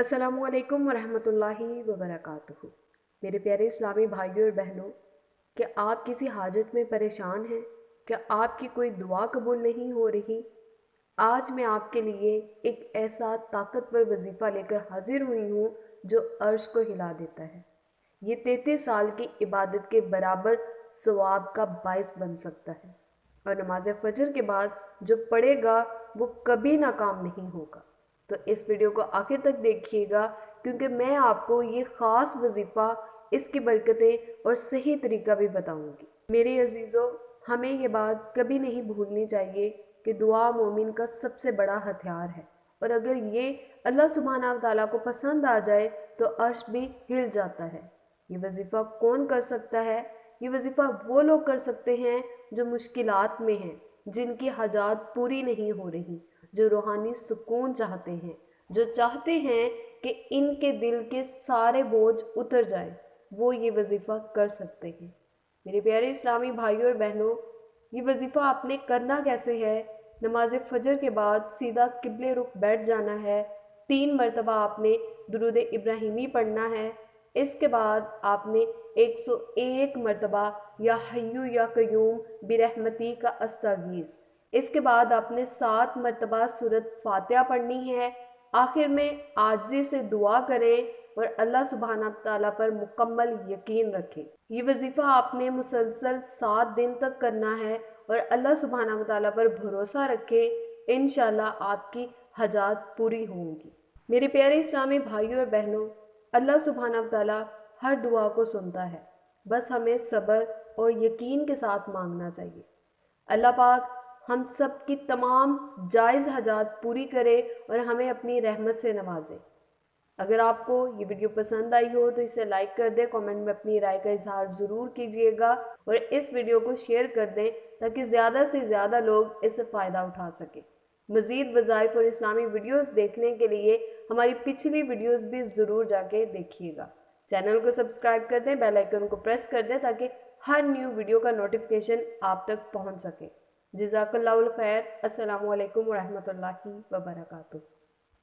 अस्सलामुअलैकुम वरहमतुल्लाहि वबरकातुहू। मेरे प्यारे इस्लामी भाइयों और बहनों, क्या आप किसी हाजत में परेशान हैं? क्या आपकी कोई दुआ कबूल नहीं हो रही? आज मैं आपके लिए एक ऐसा ताकतवर वजीफ़ा लेकर हाजिर हुई हूँ जो अर्श को हिला देता है। ये 33 साल की इबादत के बराबर सवाब का बाइस बन सकता है और नमाज फजर के बाद जो पढ़ेगा वो कभी नाकाम नहीं होगा। तो इस वीडियो को आखिर तक देखिएगा, क्योंकि मैं आपको ये ख़ास वजीफ़ा, इसकी बरकतें और सही तरीका भी बताऊंगी। मेरे अजीज़ों, हमें ये बात कभी नहीं भूलनी चाहिए कि दुआ मोमिन का सबसे बड़ा हथियार है, और अगर ये अल्लाह सुब्हानहू व तआला को पसंद आ जाए तो अर्श भी हिल जाता है। ये वजीफ़ा कौन कर सकता है? ये वजीफ़ा वो लोग कर सकते हैं जो मुश्किलात में हैं, जिनकी हाजात पूरी नहीं हो रही, जो रूहानी सुकून चाहते हैं, जो चाहते हैं कि इनके दिल के सारे बोझ उतर जाए, वो ये वजीफ़ा कर सकते हैं। मेरे प्यारे इस्लामी भाइयों और बहनों, ये वजीफ़ा आपने करना कैसे है? नमाज फ़जर के बाद सीधा किबले रुख बैठ जाना है। 3 मरतबा आपने दुरूद इब्राहिमी पढ़ना है। इसके बाद आपने 101 मरतबा या हय्यू या कय्यूम बिरहमती का अस्तगीस। इसके बाद आपने 7 मरतबा सूरत फातिहा पढ़नी है। आखिर में आजिज़ी से दुआ करें और अल्लाह सुब्हानहू तआला पर मुकम्मल यकीन रखें। ये वजीफ़ा आपने मुसलसल 7 दिन तक करना है और अल्लाह सुब्हानहू तआला पर भरोसा रखें। इंशाअल्लाह आपकी हाजात पूरी होंगी। मेरे प्यारे इस्लामी भाइयों और बहनों, अल्लाह सुब्हानहू तआला हर दुआ को सुनता है, बस हमें सब्र और यकीन के साथ मांगना चाहिए। अल्लाह पाक हम सब की तमाम जायज़ हाजात पूरी करे और हमें अपनी रहमत से नवाजे। अगर आपको ये वीडियो पसंद आई हो तो इसे लाइक कर दें, कमेंट में अपनी राय का इजहार ज़रूर कीजिएगा और इस वीडियो को शेयर कर दें ताकि ज़्यादा से ज़्यादा लोग इससे फ़ायदा उठा सकें। मज़ीद वज़ाइफ और इस्लामी वीडियोस देखने के लिए हमारी पिछली वीडियोस भी ज़रूर जाके देखिएगा। चैनल को सब्सक्राइब कर दें, बेल आइकन को प्रेस कर दें ताकि हर न्यू वीडियो का नोटिफिकेशन आप तक पहुंच सके। जज़ाकल्लाहुल खैर। अस्सलामु अलैकुम वरहमतुल्लाहि वबरकातुहू।